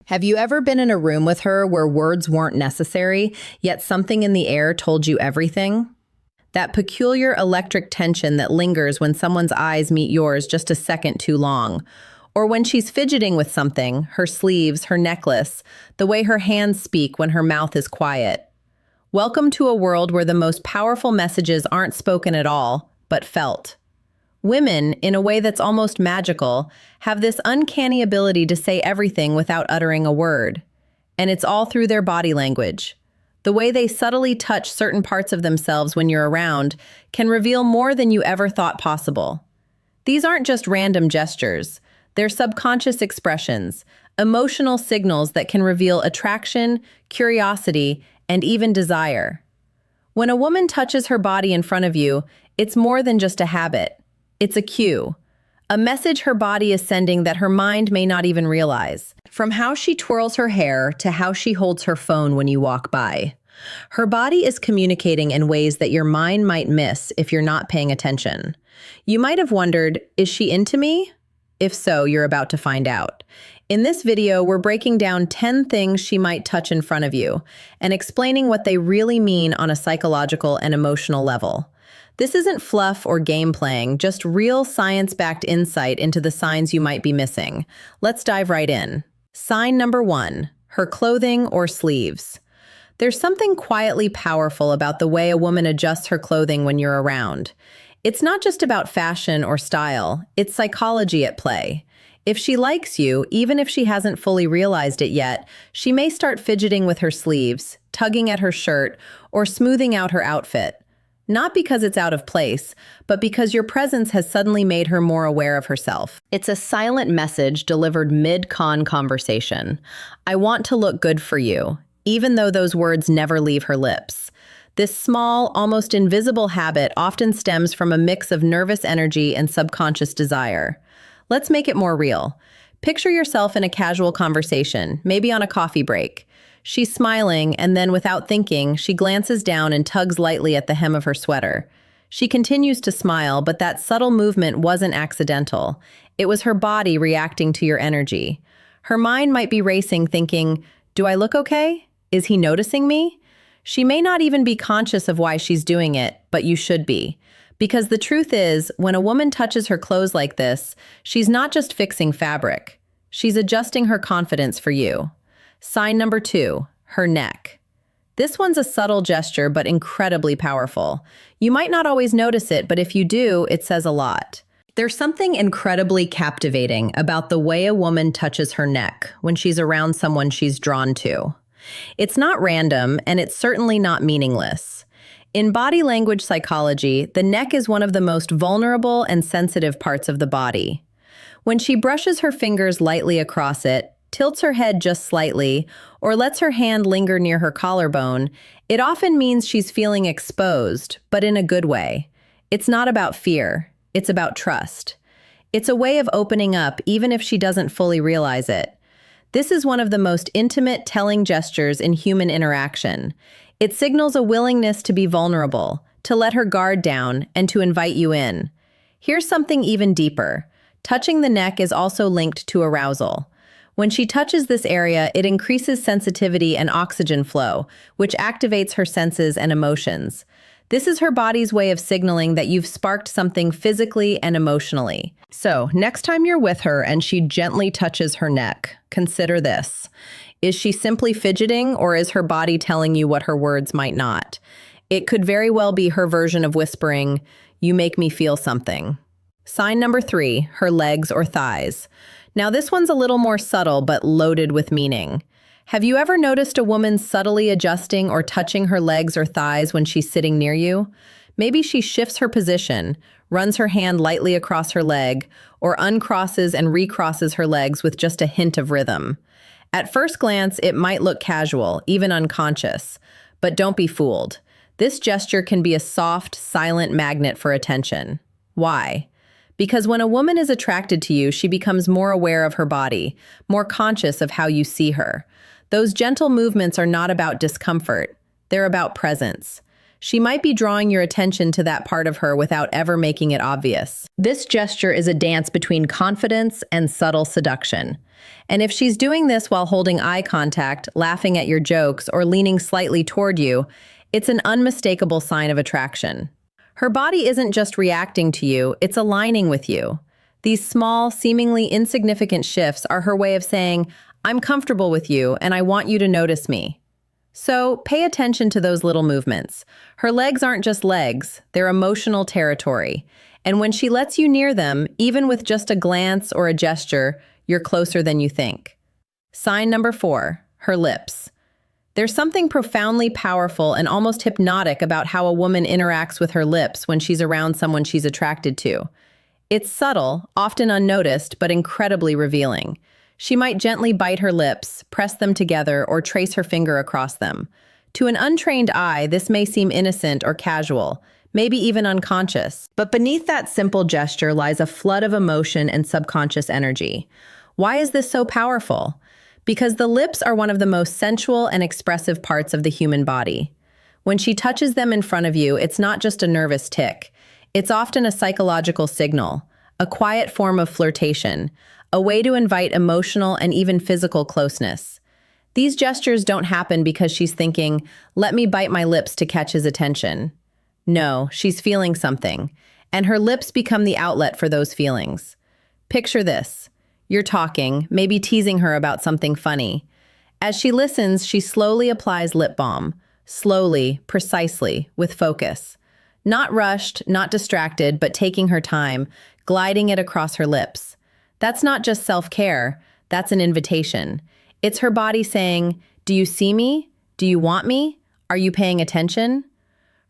Have you ever been in a room with her where words weren't necessary, yet something in the air told you everything? That peculiar electric tension that lingers when someone's eyes meet yours just a second too long. Or when she's fidgeting with something, her sleeves, her necklace, the way her hands speak when her mouth is quiet. Welcome to a world where the most powerful messages aren't spoken at all, but felt. Women, in a way that's almost magical, have this uncanny ability to say everything without uttering a word. And it's all through their body language. The way they subtly touch certain parts of themselves when you're around can reveal more than you ever thought possible. These aren't just random gestures. They're subconscious expressions, emotional signals that can reveal attraction, curiosity, and even desire. When a woman touches her body in front of you, it's more than just a habit. It's a cue, a message her body is sending that her mind may not even realize. From how she twirls her hair to how she holds her phone when you walk by. Her body is communicating in ways that your mind might miss if you're not paying attention. You might have wondered, is she into me? If so, you're about to find out. In this video, we're breaking down 10 things she might touch in front of you and explaining what they really mean on a psychological and emotional level. This isn't fluff or game playing, just real science-backed insight into the signs you might be missing. Let's dive right in. Sign number 1, her clothing or sleeves. There's something quietly powerful about the way a woman adjusts her clothing when you're around. It's not just about fashion or style, it's psychology at play. If she likes you, even if she hasn't fully realized it yet, she may start fidgeting with her sleeves, tugging at her shirt, or smoothing out her outfit. Not because it's out of place, but because your presence has suddenly made her more aware of herself. It's a silent message delivered mid-con conversation. I want to look good for you, even though those words never leave her lips. This small, almost invisible habit often stems from a mix of nervous energy and subconscious desire. Let's make it more real. Picture yourself in a casual conversation, maybe on a coffee break. She's smiling, and then without thinking, she glances down and tugs lightly at the hem of her sweater. She continues to smile, but that subtle movement wasn't accidental. It was her body reacting to your energy. Her mind might be racing, thinking, do I look okay? Is he noticing me? She may not even be conscious of why she's doing it, but you should be. Because the truth is, when a woman touches her clothes like this, she's not just fixing fabric. She's adjusting her confidence for you. Sign number 2, her neck. This one's a subtle gesture, but incredibly powerful. You might not always notice it, but if you do, it says a lot. There's something incredibly captivating about the way a woman touches her neck when she's around someone she's drawn to. It's not random, and it's certainly not meaningless. In body language psychology, the neck is one of the most vulnerable and sensitive parts of the body. When she brushes her fingers lightly across it, tilts her head just slightly, or lets her hand linger near her collarbone, it often means she's feeling exposed, but in a good way. It's not about fear, it's about trust. It's a way of opening up even if she doesn't fully realize it. This is one of the most intimate, telling gestures in human interaction. It signals a willingness to be vulnerable, to let her guard down, and to invite you in. Here's something even deeper. Touching the neck is also linked to arousal. When she touches this area, it increases sensitivity and oxygen flow, which activates her senses and emotions. This is her body's way of signaling that you've sparked something physically and emotionally. So, next time you're with her and she gently touches her neck, consider this. Is she simply fidgeting, or is her body telling you what her words might not? It could very well be her version of whispering, "You make me feel something." Sign number 3, her legs or thighs. Now this one's a little more subtle but loaded with meaning. Have you ever noticed a woman subtly adjusting or touching her legs or thighs when she's sitting near you? Maybe she shifts her position, runs her hand lightly across her leg, or uncrosses and recrosses her legs with just a hint of rhythm. At first glance, it might look casual, even unconscious. But don't be fooled. This gesture can be a soft, silent magnet for attention. Why? Because when a woman is attracted to you, she becomes more aware of her body, more conscious of how you see her. Those gentle movements are not about discomfort. They're about presence. She might be drawing your attention to that part of her without ever making it obvious. This gesture is a dance between confidence and subtle seduction. And if she's doing this while holding eye contact, laughing at your jokes, or leaning slightly toward you, it's an unmistakable sign of attraction. Her body isn't just reacting to you, it's aligning with you. These small, seemingly insignificant shifts are her way of saying, "I'm comfortable with you and I want you to notice me." So pay attention to those little movements. Her legs aren't just legs, they're emotional territory. And when she lets you near them, even with just a glance or a gesture, you're closer than you think. Sign number 4, her lips. There's something profoundly powerful and almost hypnotic about how a woman interacts with her lips when she's around someone she's attracted to. It's subtle, often unnoticed, but incredibly revealing. She might gently bite her lips, press them together, or trace her finger across them. To an untrained eye, this may seem innocent or casual, maybe even unconscious. But beneath that simple gesture lies a flood of emotion and subconscious energy. Why is this so powerful? Because the lips are one of the most sensual and expressive parts of the human body. When she touches them in front of you, it's not just a nervous tick. It's often a psychological signal, a quiet form of flirtation, a way to invite emotional and even physical closeness. These gestures don't happen because she's thinking, "Let me bite my lips to catch his attention." No, she's feeling something, and her lips become the outlet for those feelings. Picture this. You're talking, maybe teasing her about something funny. As she listens, she slowly applies lip balm. Slowly, precisely, with focus. Not rushed, not distracted, but taking her time, gliding it across her lips. That's not just self-care, that's an invitation. It's her body saying, "Do you see me? Do you want me? Are you paying attention?"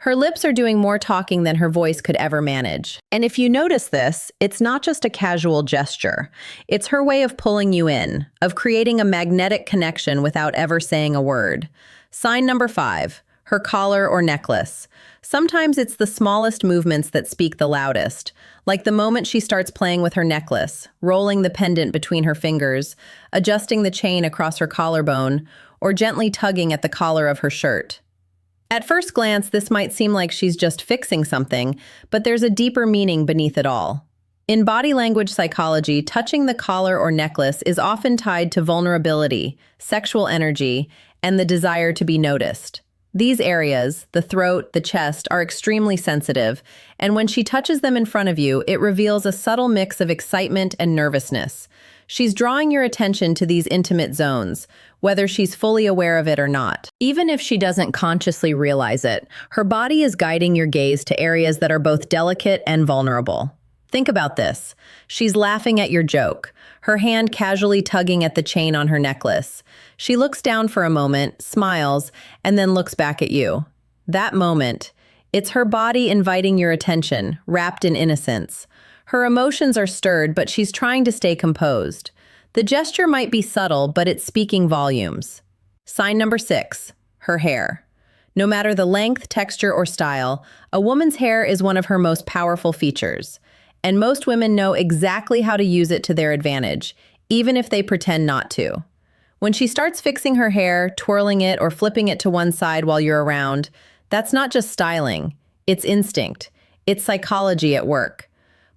Her lips are doing more talking than her voice could ever manage. And if you notice this, it's not just a casual gesture. It's her way of pulling you in, of creating a magnetic connection without ever saying a word. Sign number 5, her collar or necklace. Sometimes it's the smallest movements that speak the loudest, like the moment she starts playing with her necklace, rolling the pendant between her fingers, adjusting the chain across her collarbone, or gently tugging at the collar of her shirt. At first glance, this might seem like she's just fixing something, but there's a deeper meaning beneath it all. In body language psychology, touching the collar or necklace is often tied to vulnerability, sexual energy, and the desire to be noticed. These areas, the throat, the chest, are extremely sensitive, and when she touches them in front of you, it reveals a subtle mix of excitement and nervousness. She's drawing your attention to these intimate zones, whether she's fully aware of it or not. Even if she doesn't consciously realize it, her body is guiding your gaze to areas that are both delicate and vulnerable. Think about this. She's laughing at your joke, her hand casually tugging at the chain on her necklace. She looks down for a moment, smiles, and then looks back at you. That moment, it's her body inviting your attention, wrapped in innocence. Her emotions are stirred, but she's trying to stay composed. The gesture might be subtle, but it's speaking volumes. Sign number 6, her hair. No matter the length, texture, or style, a woman's hair is one of her most powerful features. And most women know exactly how to use it to their advantage, even if they pretend not to. When she starts fixing her hair, twirling it, or flipping it to one side while you're around, that's not just styling, it's instinct. It's psychology at work.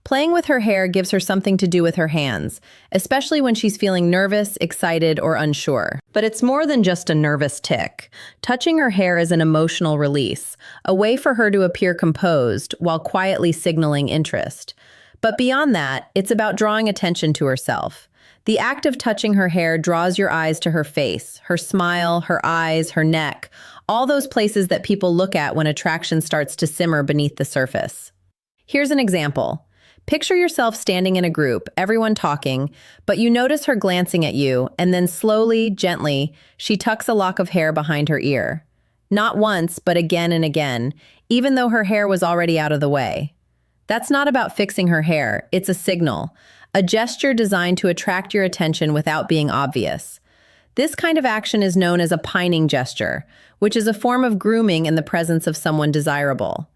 Playing with her hair gives her something to do with her hands, especially when she's feeling nervous, excited, or unsure. But it's more than just a nervous tick. Touching her hair is an emotional release, a way for her to appear composed while quietly signaling interest. But beyond that, it's about drawing attention to herself. The act of touching her hair draws your eyes to her face, her smile, her eyes, her neck, all those places that people look at when attraction starts to simmer beneath the surface. Here's an example. Picture yourself standing in a group, everyone talking, but you notice her glancing at you, and then slowly, gently, she tucks a lock of hair behind her ear. Not once, but again and again, even though her hair was already out of the way. That's not about fixing her hair, it's a signal, a gesture designed to attract your attention without being obvious. This kind of action is known as a pining gesture, which is a form of grooming in the presence of someone desirable.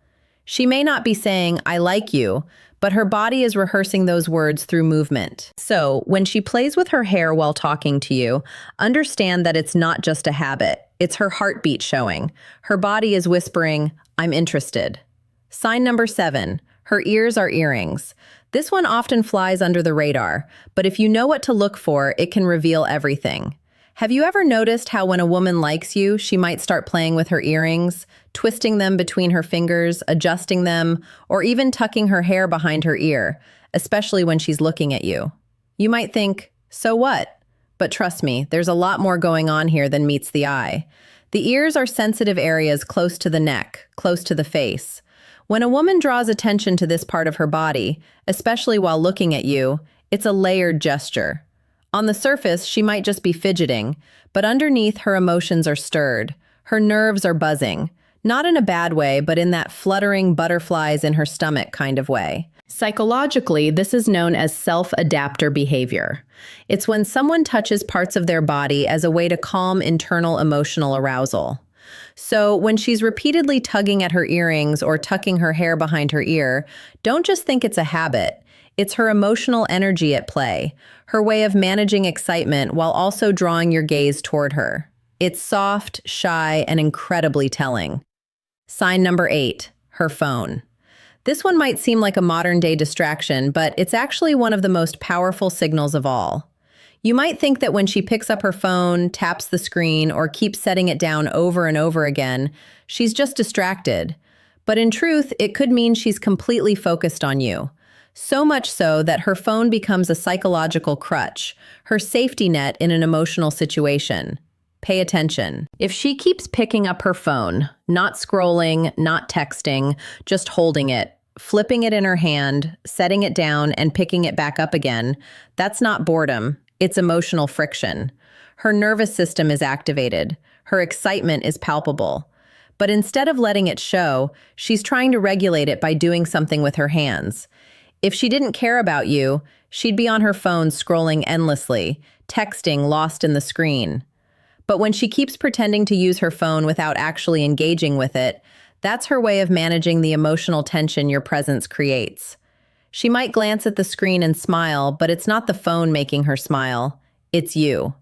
She may not be saying, "I like you," but her body is rehearsing those words through movement. So, when she plays with her hair while talking to you, understand that it's not just a habit. It's her heartbeat showing. Her body is whispering, I'm interested. Sign number 7, her ears are earrings. This one often flies under the radar, but if you know what to look for, it can reveal everything. Have you ever noticed how when a woman likes you, she might start playing with her earrings, twisting them between her fingers, adjusting them, or even tucking her hair behind her ear, especially when she's looking at you? You might think, so what? But trust me, there's a lot more going on here than meets the eye. The ears are sensitive areas close to the neck, close to the face. When a woman draws attention to this part of her body, especially while looking at you, it's a layered gesture. On the surface, she might just be fidgeting, but underneath her emotions are stirred. Her nerves are buzzing. Not in a bad way, but in that fluttering butterflies in her stomach kind of way. Psychologically, this is known as self-adapter behavior. It's when someone touches parts of their body as a way to calm internal emotional arousal. So when she's repeatedly tugging at her earrings or tucking her hair behind her ear, don't just think it's a habit. It's her emotional energy at play, her way of managing excitement while also drawing your gaze toward her. It's soft, shy, and incredibly telling. Sign number 8, her phone. This one might seem like a modern-day distraction, but it's actually one of the most powerful signals of all. You might think that when she picks up her phone, taps the screen, or keeps setting it down over and over again, she's just distracted. But in truth, it could mean she's completely focused on you. So much so that her phone becomes a psychological crutch, her safety net in an emotional situation. Pay attention. If she keeps picking up her phone, not scrolling, not texting, just holding it, flipping it in her hand, setting it down, and picking it back up again, that's not boredom, it's emotional friction. Her nervous system is activated. Her excitement is palpable. But instead of letting it show, she's trying to regulate it by doing something with her hands. If she didn't care about you, she'd be on her phone scrolling endlessly, texting lost in the screen. But when she keeps pretending to use her phone without actually engaging with it, that's her way of managing the emotional tension your presence creates. She might glance at the screen and smile, but it's not the phone making her smile, it's you.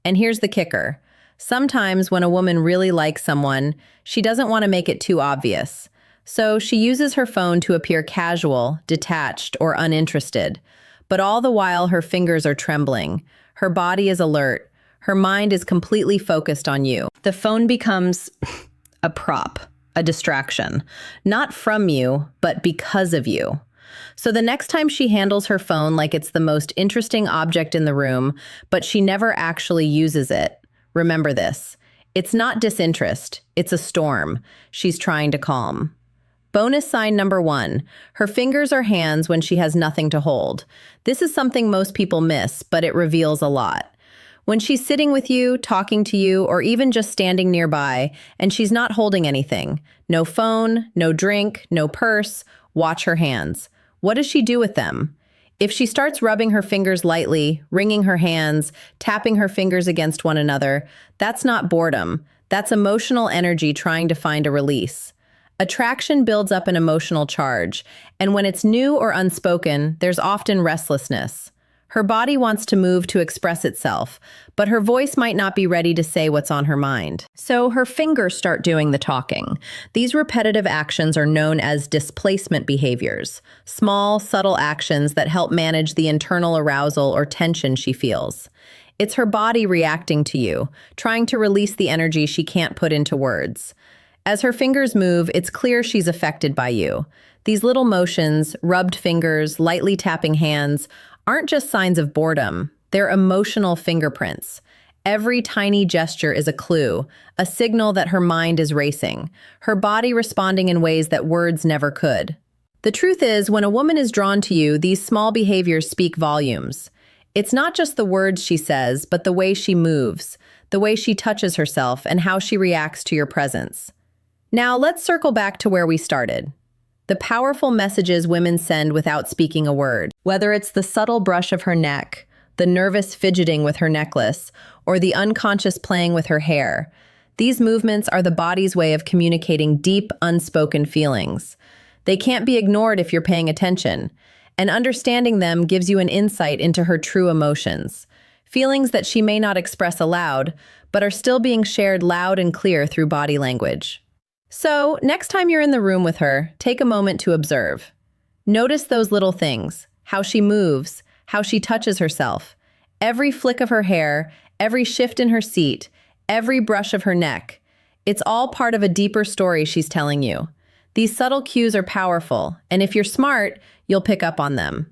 And here's the kicker. Sometimes when a woman really likes someone, she doesn't want to make it too obvious. So she uses her phone to appear casual, detached, or uninterested. But all the while her fingers are trembling. Her body is alert. Her mind is completely focused on you. The phone becomes a prop, a distraction. Not from you, but because of you. So the next time she handles her phone like it's the most interesting object in the room, but she never actually uses it, remember this. It's not disinterest, it's a storm she's trying to calm. Bonus sign number 1, her fingers are hands when she has nothing to hold. This is something most people miss, but it reveals a lot. When she's sitting with you, talking to you, or even just standing nearby, and she's not holding anything, no phone, no drink, no purse, watch her hands. What does she do with them? If she starts rubbing her fingers lightly, wringing her hands, tapping her fingers against one another, that's not boredom. That's emotional energy trying to find a release. Attraction builds up an emotional charge, and when it's new or unspoken, there's often restlessness. Her body wants to move to express itself, but her voice might not be ready to say what's on her mind. So her fingers start doing the talking. These repetitive actions are known as displacement behaviors, small, subtle actions that help manage the internal arousal or tension she feels. It's her body reacting to you, trying to release the energy she can't put into words. As her fingers move, it's clear she's affected by you. These little motions, rubbed fingers, lightly tapping hands, aren't just signs of boredom. They're emotional fingerprints. Every tiny gesture is a clue, a signal that her mind is racing, her body responding in ways that words never could. The truth is, when a woman is drawn to you, these small behaviors speak volumes. It's not just the words she says, but the way she moves, the way she touches herself, and how she reacts to your presence. Now, let's circle back to where we started. The powerful messages women send without speaking a word. Whether it's the subtle brush of her neck, the nervous fidgeting with her necklace, or the unconscious playing with her hair, these movements are the body's way of communicating deep, unspoken feelings. They can't be ignored if you're paying attention, and understanding them gives you an insight into her true emotions. Feelings that she may not express aloud, but are still being shared loud and clear through body language. So, next time you're in the room with her, take a moment to observe. Notice those little things, how she moves, how she touches herself, every flick of her hair, every shift in her seat, every brush of her neck. It's all part of a deeper story she's telling you. These subtle cues are powerful, and if you're smart, you'll pick up on them.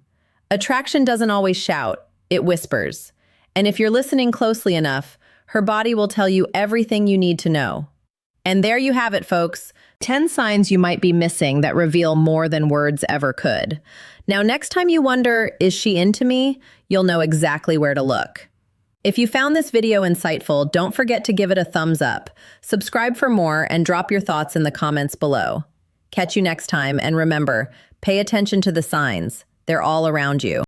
Attraction doesn't always shout, it whispers. And if you're listening closely enough, her body will tell you everything you need to know. And there you have it, folks. 10 signs you might be missing that reveal more than words ever could. Now, next time you wonder, is she into me? You'll know exactly where to look. If you found this video insightful, don't forget to give it a thumbs up. Subscribe for more and drop your thoughts in the comments below. Catch you next time, and remember, pay attention to the signs. They're all around you.